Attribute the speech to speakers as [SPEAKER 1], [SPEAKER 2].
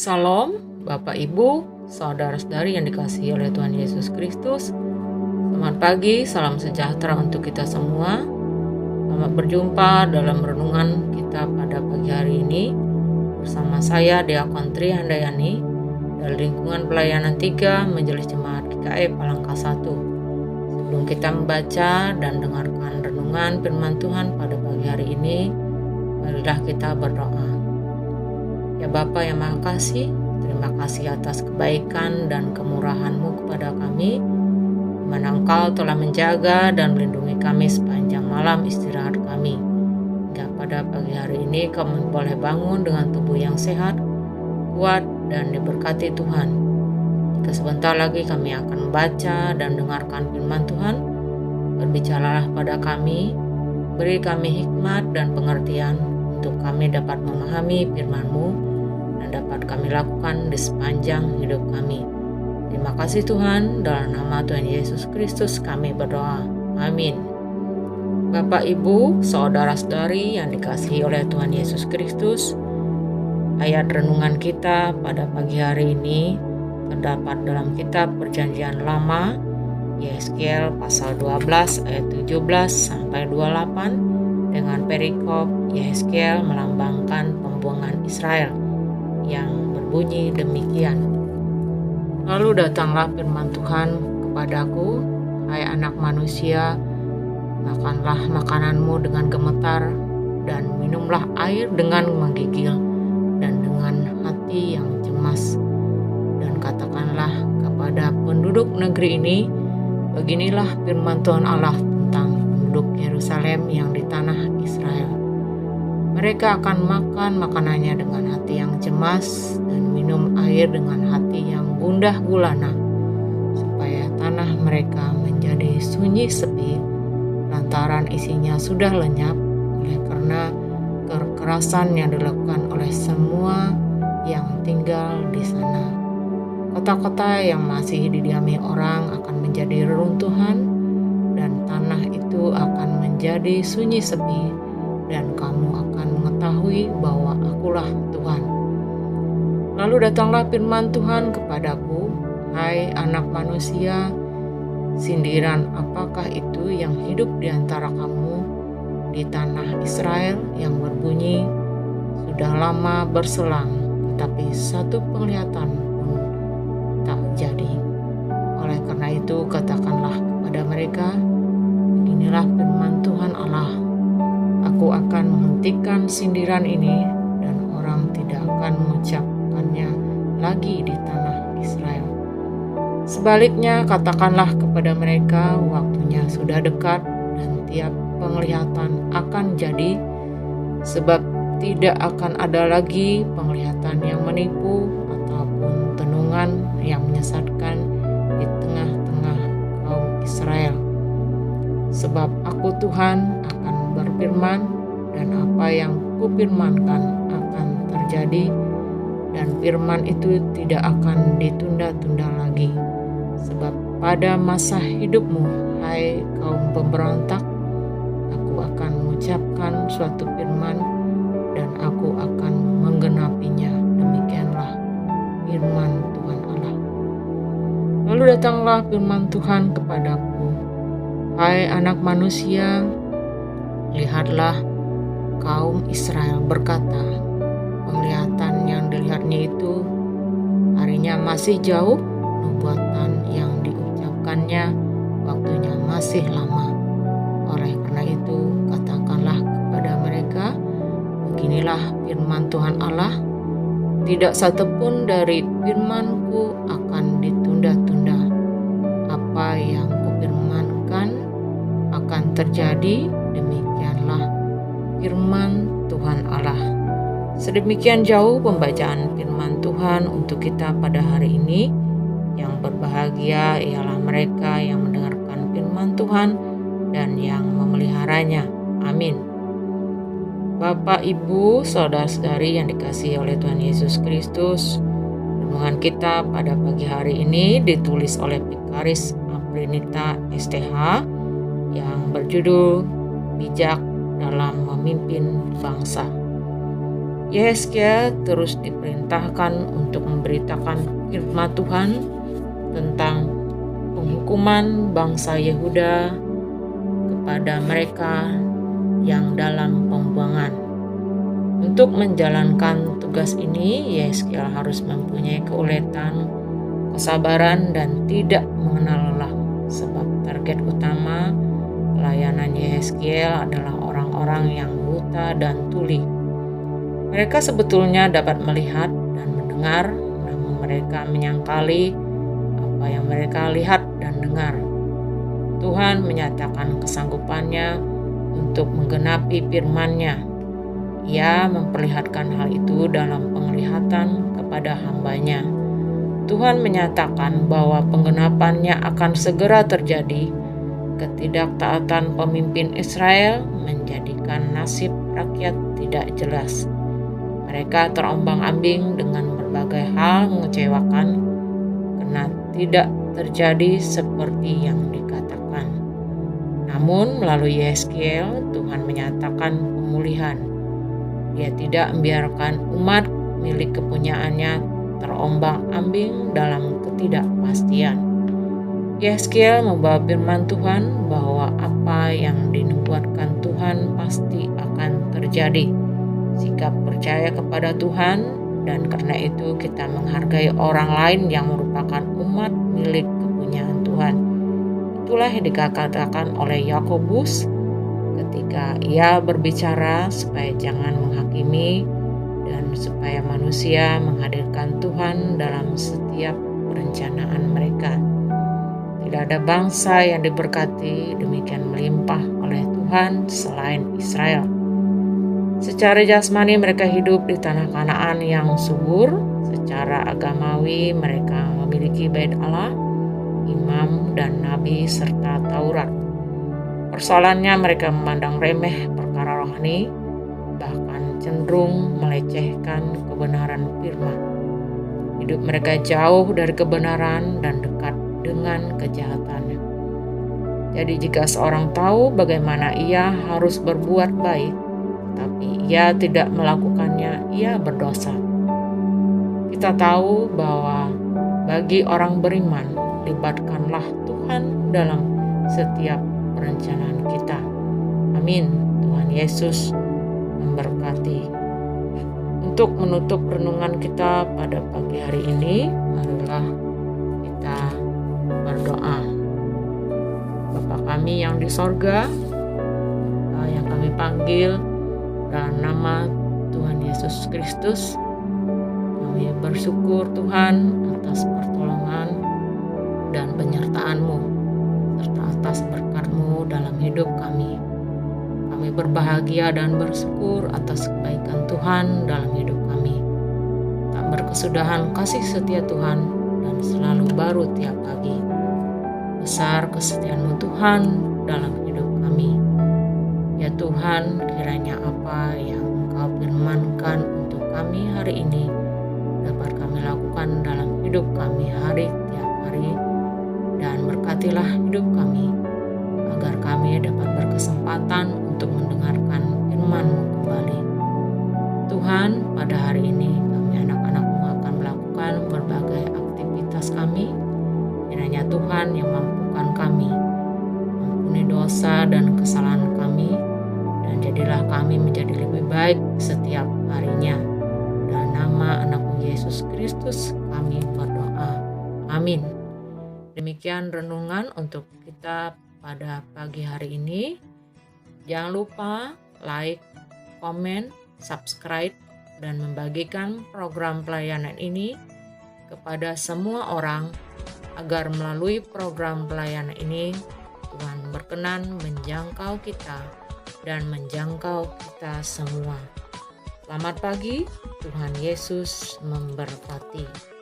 [SPEAKER 1] Salam, Bapak Ibu, saudara-saudari yang dikasihi oleh Tuhan Yesus Kristus. Selamat pagi, salam sejahtera untuk kita semua. Selamat berjumpa dalam renungan kita pada pagi hari ini bersama saya Diakon Tri Handayani dari lingkungan pelayanan 3 Majelis Jemaat GKI Palangka 1. Sebelum kita membaca dan dengarkan renungan firman Tuhan pada pagi hari ini, marilah kita berdoa. Ya Bapa yang Maha Kasih, terima kasih atas kebaikan dan kemurahan-Mu kepada kami, di mana Engkau telah menjaga dan melindungi kami sepanjang malam istirahat kami. Hingga pada pagi hari ini kami boleh bangun dengan tubuh yang sehat, kuat, dan diberkati Tuhan. Jika sebentar lagi kami akan membaca dan dengarkan firman Tuhan, berbicaralah pada kami, beri kami hikmat dan pengertian untuk kami dapat memahami firman-Mu dan dapat kami lakukan di sepanjang hidup kami. Terima kasih Tuhan, dalam nama Tuhan Yesus Kristus kami berdoa. Amin. Bapak, Ibu, saudara-saudari yang dikasihi oleh Tuhan Yesus Kristus, ayat renungan kita pada pagi hari ini terdapat dalam kitab Perjanjian Lama, Yehezkiel pasal 12 ayat 17 sampai 28 dengan perikop Yehezkiel melambangkan pembuangan Israel yang berbunyi demikian. Lalu datanglah firman Tuhan kepadaku, hai anak manusia, makanlah makananmu dengan gemetar dan minumlah air dengan menggigil dan dengan hati yang cemas. Dan katakanlah kepada penduduk negeri ini, beginilah firman Tuhan Allah tentang penduduk Yerusalem yang di tanah Israel. Mereka akan makan makanannya dengan hati yang cemas dan minum air dengan hati yang gundah gulana, supaya tanah mereka menjadi sunyi sepi lantaran isinya sudah lenyap oleh karena kekerasan yang dilakukan oleh semua yang tinggal di sana. Kota-kota yang masih didiami orang akan menjadi reruntuhan dan tanah itu akan menjadi sunyi sepi, dan kamu akan mengetahui bahwa akulah Tuhan. Lalu datanglah firman Tuhan kepadaku, hai anak manusia, sindiran apakah itu yang hidup di antara kamu di tanah Israel yang berbunyi, sudah lama berselang, tetapi satu penglihatan pun tak jadi. Oleh karena itu katakanlah kepada mereka, beginilah firman Tuhan Allah, aku akan menghentikan sindiran ini dan orang tidak akan mengucapkannya lagi di tanah Israel. Sebaliknya katakanlah kepada mereka, waktunya sudah dekat dan tiap penglihatan akan jadi, sebab tidak akan ada lagi penglihatan yang menipu ataupun tenungan yang menyesatkan di tengah-tengah kaum Israel. Sebab aku Tuhan akan berfirman, dan apa yang kupirmankan akan terjadi, dan firman itu tidak akan ditunda-tunda lagi. Sebab pada masa hidupmu, hai kaum pemberontak, aku akan mengucapkan suatu firman dan aku akan menggenapinya. Demikianlah firman Tuhan Allah. Lalu datanglah firman Tuhan kepadaku, hai anak manusia, lihatlah kaum Israel berkata, penglihatan yang dilihatnya itu harinya masih jauh, nubuatan yang diucapkannya waktunya masih lama. Oleh karena itu katakanlah kepada mereka, beginilah firman Tuhan Allah, tidak satupun dari firmanku akan ditunda-tunda. Apa yang kupirmankan akan terjadi, demikianlah firman Tuhan Allah. Sedemikian jauh pembacaan firman Tuhan untuk kita pada hari ini. Yang berbahagia ialah mereka yang mendengarkan firman Tuhan dan yang memeliharanya. Amin. Bapak, Ibu, saudara-saudari yang dikasihi oleh Tuhan Yesus Kristus, renungan kita pada pagi hari ini ditulis oleh Vikaris Aprinita STH yang berjudul Bijak dalam Memimpin Bangsa. Yehezkiel terus diperintahkan untuk memberitakan firman Tuhan tentang penghukuman bangsa Yehuda kepada mereka yang dalam pembuangan. Untuk menjalankan tugas ini, Yehezkiel harus mempunyai keuletan, kesabaran, dan tidak mengenal lelah, sebab target utama pelayanan Yehezkiel adalah orang-orang yang buta dan tuli. Mereka sebetulnya dapat melihat dan mendengar, namun mereka menyangkali apa yang mereka lihat dan dengar. Tuhan menyatakan kesanggupannya untuk menggenapi firman-Nya. Ia memperlihatkan hal itu dalam penglihatan kepada hamba-Nya. Tuhan menyatakan bahwa penggenapannya akan segera terjadi. Ketidaktaatan pemimpin Israel menjadikan nasib rakyat tidak jelas. Mereka terombang-ambing dengan berbagai hal mengecewakan karena tidak terjadi seperti yang dikatakan. Namun melalui Yehezkiel, Tuhan menyatakan pemulihan. Dia tidak membiarkan umat milik kepunyaannya terombang-ambing dalam ketidakpastian. Yehezkiel membawa firman Tuhan bahwa apa yang dinubuatkan Tuhan pasti akan terjadi. Sikap percaya kepada Tuhan, dan karena itu kita menghargai orang lain yang merupakan umat milik kepunyaan Tuhan. Itulah yang dikatakan oleh Yakobus ketika ia berbicara supaya jangan menghakimi dan supaya manusia menghadirkan Tuhan dalam setiap perencanaan mereka. Tidak ada bangsa yang diberkati demikian melimpah oleh Tuhan selain Israel. Secara jasmani mereka hidup di tanah Kanaan yang subur. Secara agamawi mereka memiliki bait Allah, imam dan nabi serta Taurat. Persoalannya mereka memandang remeh perkara rohani, bahkan cenderung melecehkan kebenaran firman. Hidup mereka jauh dari kebenaran dan dekat dengan kejahatannya. Jadi jika seorang tahu bagaimana ia harus berbuat baik, tapi ia tidak melakukannya, ia berdosa. Kita tahu bahwa bagi orang beriman, libatkanlah Tuhan dalam setiap perencanaan kita. Amin. Tuhan Yesus memberkati. Untuk menutup renungan kita pada pagi hari ini, marilah kita berdoa. Bapa kami yang di sorga, yang kami panggil dalam nama Tuhan Yesus Kristus, kami bersyukur Tuhan atas pertolongan dan penyertaan-Mu, serta atas berkat-Mu dalam hidup kami. Kami berbahagia dan bersyukur atas kebaikan Tuhan dalam hidup kami. Tak berkesudahan kasih setia Tuhan dan selalu baru tiap pagi. Besar kesetiaan-Mu Tuhan dalam hidup kami. Ya Tuhan, kiranya apa yang Engkau firmankan untuk kami hari ini dapat kami lakukan dalam hidup kami tiap hari, dan berkatilah hidup kami agar kami dapat berkesempatan untuk mendengarkan firman-Mu kembali. Tuhan, pada hari ini kami anak-anak-Mu akan melakukan berbagai aktivitas kami. Kiranya Tuhan yang mampukan kami, ampuni dosa dan kesalahan kami, dan jadilah kami menjadi lebih baik setiap harinya. Dalam nama Anak-Mu Yesus Kristus kami berdoa. Amin. Demikian renungan untuk kita pada pagi hari ini. Jangan lupa like, komen, subscribe, dan membagikan program pelayanan ini kepada semua orang, agar melalui program pelayanan ini Tuhan berkenan menjangkau kita dan menjangkau kita semua. Selamat pagi, Tuhan Yesus memberkati.